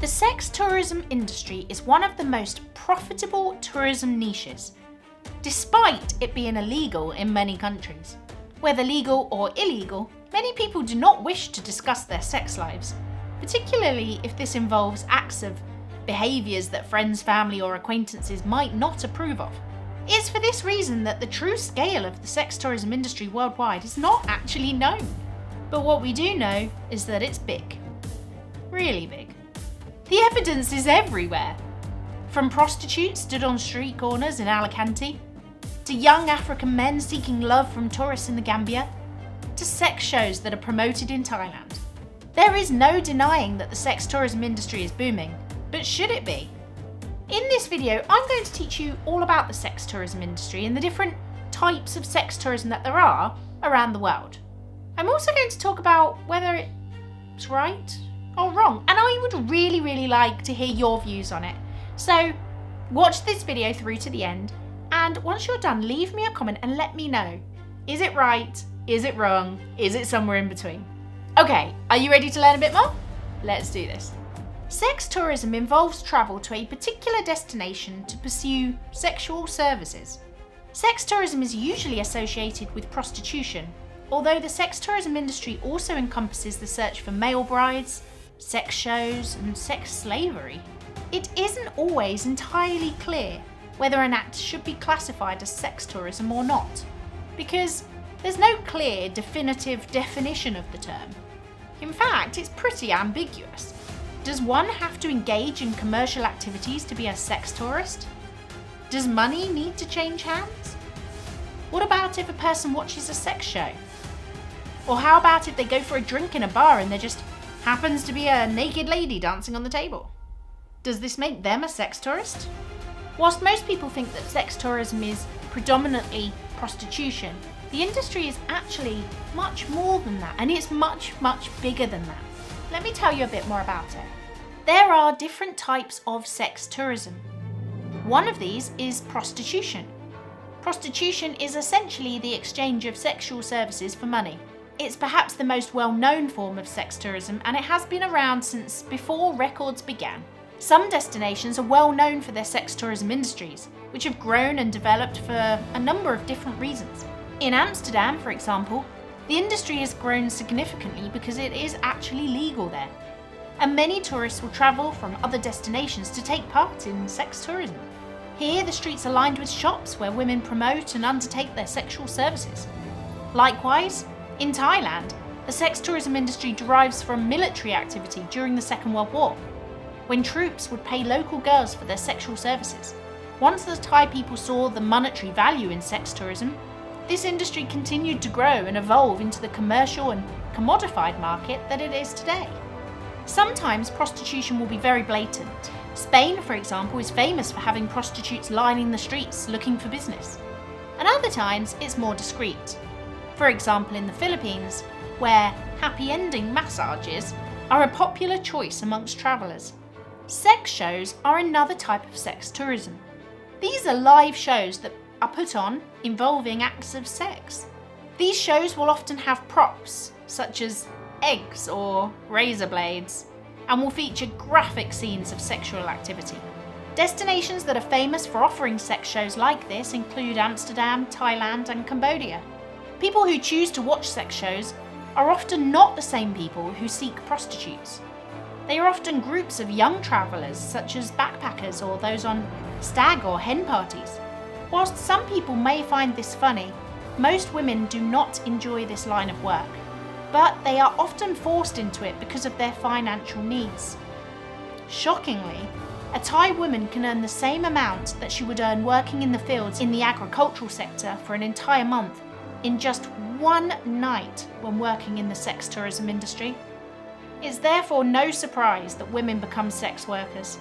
The sex tourism industry is one of the most profitable tourism niches, despite it being illegal in many countries. Whether legal or illegal, many people do not wish to discuss their sex lives, particularly if this involves acts of behaviours that friends, family or acquaintances might not approve of. It's for this reason that the true scale of the sex tourism industry worldwide is not actually known. But what we do know is that it's big. Really big. The evidence is everywhere. From prostitutes stood on street corners in Alicante, to young African men seeking love from tourists in the Gambia, to sex shows that are promoted in Thailand. There is no denying that the sex tourism industry is booming, but should it be? In this video, I'm going to teach you all about the sex tourism industry and the different types of sex tourism that there are around the world. I'm also going to talk about whether it's right or wrong, and I would really like to hear your views on it. So watch this video through to the end, and once you're done, leave me a comment and let me know. Is it right? Is it wrong? Is it somewhere in between? Okay, are you ready to learn a bit more? Let's do this. Sex tourism involves travel to a particular destination to pursue sexual services. Sex tourism is usually associated with prostitution, although the sex tourism industry also encompasses the search for male brides, sex shows, and sex slavery. It isn't always entirely clear whether an act should be classified as sex tourism or not, because there's no clear, definitive definition of the term. In fact, it's pretty ambiguous. Does one have to engage in commercial activities to be a sex tourist? Does money need to change hands? What about if a person watches a sex show? Or how about if they go for a drink in a bar and there just happens to be a naked lady dancing on the table? Does this make them a sex tourist? Whilst most people think that sex tourism is predominantly prostitution, the industry is actually much more than that, and it's much bigger than that. Let me tell you a bit more about it. There are different types of sex tourism. One of these is prostitution. Prostitution is essentially the exchange of sexual services for money. It's perhaps the most well-known form of sex tourism, and it has been around since before records began. Some destinations are well known for their sex tourism industries, which have grown and developed for a number of different reasons. In Amsterdam, for example, the industry has grown significantly because it is actually legal there, and many tourists will travel from other destinations to take part in sex tourism. Here, the streets are lined with shops where women promote and undertake their sexual services. Likewise, in Thailand, the sex tourism industry derives from military activity during the Second World War, when troops would pay local girls for their sexual services. Once the Thai people saw the monetary value in sex tourism, this industry continued to grow and evolve into the commercial and commodified market that it is today. Sometimes prostitution will be very blatant. Spain, for example, is famous for having prostitutes lining the streets looking for business. And other times it's more discreet. For example, in the Philippines, where happy ending massages are a popular choice amongst travellers. Sex shows are another type of sex tourism. These are live shows that are put on involving acts of sex. These shows will often have props, such as eggs or razor blades, and will feature graphic scenes of sexual activity. Destinations that are famous for offering sex shows like this include Amsterdam, Thailand, and Cambodia. People who choose to watch sex shows are often not the same people who seek prostitutes. They are often groups of young travellers, such as backpackers or those on stag or hen parties. Whilst some people may find this funny, most women do not enjoy this line of work, but they are often forced into it because of their financial needs. Shockingly, a Thai woman can earn the same amount that she would earn working in the fields in the agricultural sector for an entire month in just one night when working in the sex tourism industry. It's therefore no surprise that women become sex workers.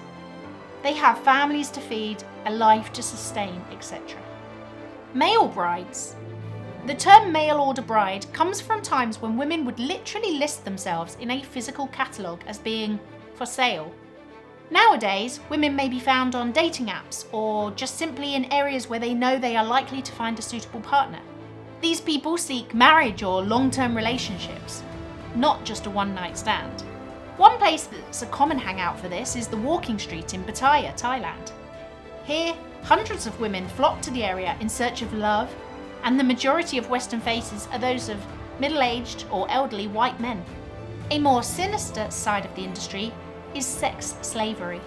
They have families to feed, a life to sustain, etc. Male brides. The term mail order bride comes from times when women would literally list themselves in a physical catalogue as being for sale. Nowadays, women may be found on dating apps or just simply in areas where they know they are likely to find a suitable partner. These people seek marriage or long-term relationships, not just a one-night stand. One place that's a common hangout for this is the walking street in Pattaya, Thailand. Here, hundreds of women flock to the area in search of love, and the majority of Western faces are those of middle-aged or elderly white men. A more sinister side of the industry is sex slavery.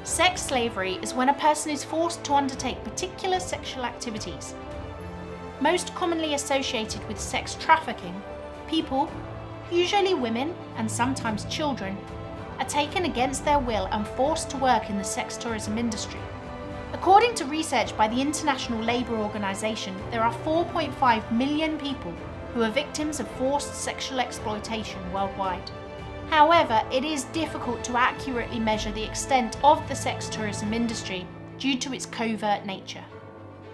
Sex slavery is when a person is forced to undertake particular sexual activities. Most commonly associated with sex trafficking, people, usually women and sometimes children, are taken against their will and forced to work in the sex tourism industry. According to research by the International Labour Organization, there are 4.5 million people who are victims of forced sexual exploitation worldwide. However, it is difficult to accurately measure the extent of the sex tourism industry due to its covert nature.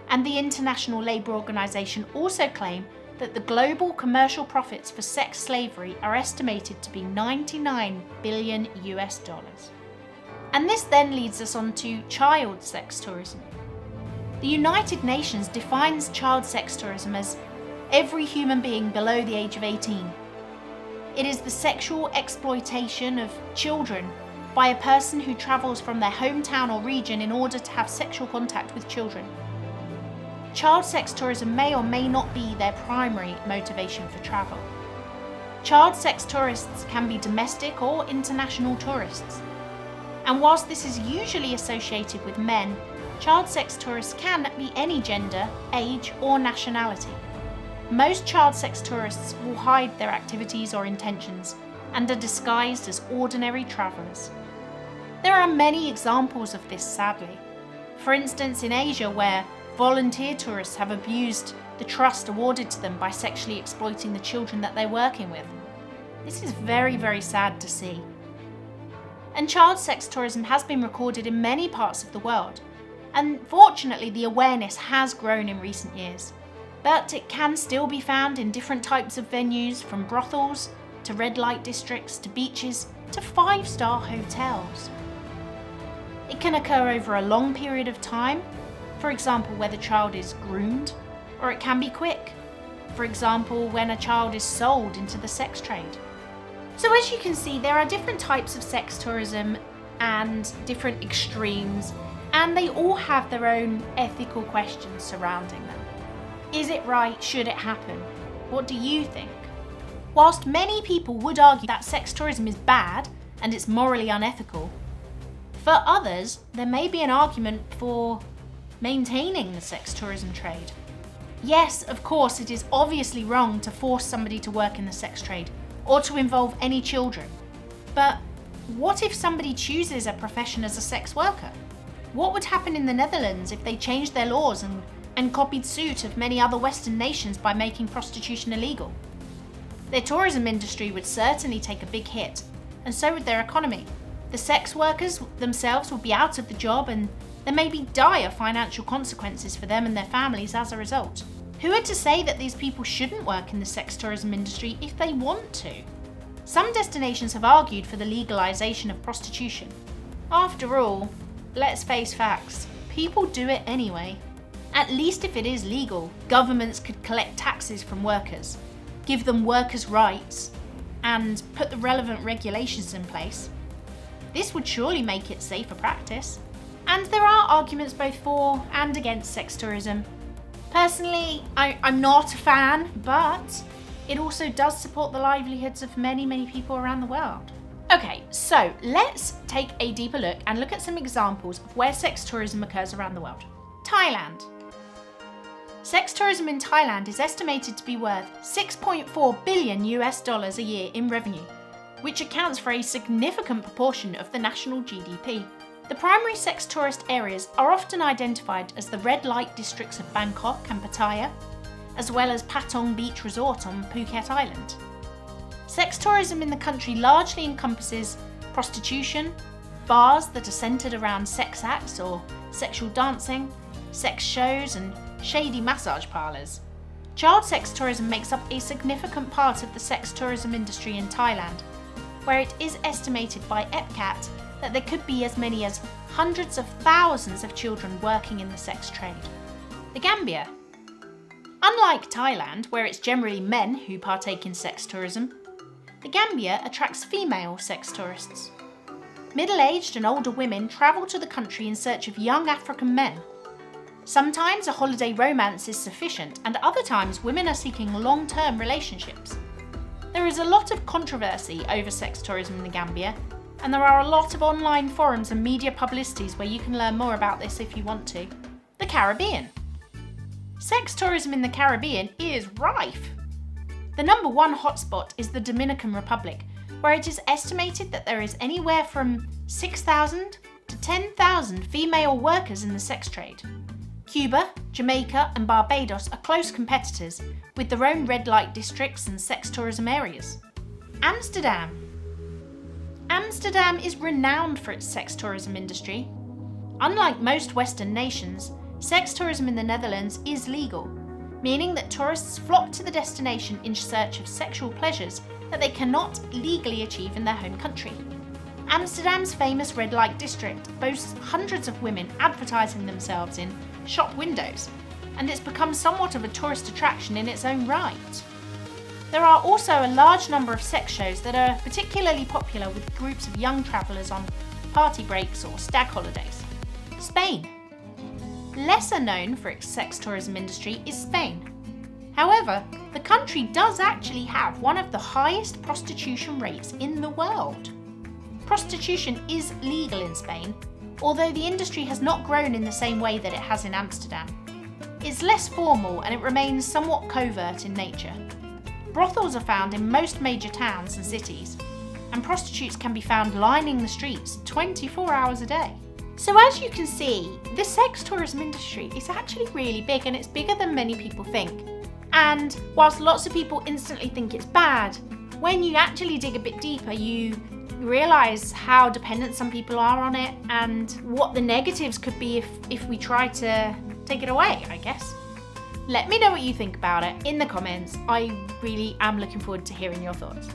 And the International Labour Organization also claim that the global commercial profits for sex slavery are estimated to be $99 billion. And this then leads us on to child sex tourism. The United Nations defines child sex tourism as every human being below the age of 18. It is the sexual exploitation of children by a person who travels from their hometown or region in order to have sexual contact with children. Child sex tourism may or may not be their primary motivation for travel. Child sex tourists can be domestic or international tourists. And whilst this is usually associated with men, child sex tourists can be any gender, age, or nationality. Most child sex tourists will hide their activities or intentions and are disguised as ordinary travellers. There are many examples of this, sadly. For instance, in Asia, where volunteer tourists have abused the trust awarded to them by sexually exploiting the children that they're working with. This is very, very sad to see. And child sex tourism has been recorded in many parts of the world, and fortunately the awareness has grown in recent years. But it can still be found in different types of venues, from brothels to red light districts to beaches to 5-star hotels. It can occur over a long period of time, for example where the child is groomed, or it can be quick, for example when a child is sold into the sex trade. So as you can see, there are different types of sex tourism and different extremes, and they all have their own ethical questions surrounding them. Is it right? Should it happen? What do you think? Whilst many people would argue that sex tourism is bad and it's morally unethical, for others there may be an argument for maintaining the sex tourism trade. Yes, of course, it is obviously wrong to force somebody to work in the sex trade or to involve any children. But what if somebody chooses a profession as a sex worker? What would happen in the Netherlands if they changed their laws and copied suit of many other Western nations by making prostitution illegal? Their tourism industry would certainly take a big hit, and so would their economy. The sex workers themselves would be out of the job, and there may be dire financial consequences for them and their families as a result. Who are to say that these people shouldn't work in the sex tourism industry if they want to? Some destinations have argued for the legalisation of prostitution. After all, let's face facts, people do it anyway. At least if it is legal, governments could collect taxes from workers, give them workers' rights, and put the relevant regulations in place. This would surely make it safer practice. And there are arguments both for and against sex tourism. Personally, I'm not a fan, but it also does support the livelihoods of many, many people around the world. Okay, so let's take a deeper look and look at some examples of where sex tourism occurs around the world. Thailand. Sex tourism in Thailand is estimated to be worth $6.4 billion a year in revenue, which accounts for a significant proportion of the national GDP. The primary sex tourist areas are often identified as the red light districts of Bangkok and Pattaya, as well as Patong Beach Resort on Phuket Island. Sex tourism in the country largely encompasses prostitution, bars that are centred around sex acts or sexual dancing, sex shows and shady massage parlours. Child sex tourism makes up a significant part of the sex tourism industry in Thailand, where it is estimated by EPCAT that there could be as many as hundreds of thousands of children working in the sex trade. The Gambia. Unlike Thailand, where it's generally men who partake in sex tourism, The Gambia attracts female sex tourists. Middle-aged and older women travel to the country in search of young African men. Sometimes a holiday romance is sufficient, and other times women are seeking long-term relationships. There is a lot of controversy over sex tourism in the Gambia, and there are a lot of online forums and media publicities where you can learn more about this if you want to. The Caribbean. Sex tourism in the Caribbean is rife. The number one hotspot is the Dominican Republic, where it is estimated that there is anywhere from 6,000 to 10,000 female workers in the sex trade. Cuba, Jamaica and Barbados are close competitors with their own red light districts and sex tourism areas. Amsterdam. Amsterdam is renowned for its sex tourism industry. Unlike most Western nations, sex tourism in the Netherlands is legal, meaning that tourists flock to the destination in search of sexual pleasures that they cannot legally achieve in their home country. Amsterdam's famous red light district boasts hundreds of women advertising themselves in shop windows, and it's become somewhat of a tourist attraction in its own right. There are also a large number of sex shows that are particularly popular with groups of young travellers on party breaks or stag holidays. Spain. Lesser known for its sex tourism industry is Spain. However, the country does actually have one of the highest prostitution rates in the world. Prostitution is legal in Spain, although the industry has not grown in the same way that it has in Amsterdam. It's less formal and it remains somewhat covert in nature. Brothels are found in most major towns and cities, and prostitutes can be found lining the streets 24 hours a day. So as you can see, the sex tourism industry is actually really big, and it's bigger than many people think. And whilst lots of people instantly think it's bad, when you actually dig a bit deeper, you realise how dependent some people are on it and what the negatives could be if we try to take it away, I guess. Let me know what you think about it in the comments. I really am looking forward to hearing your thoughts.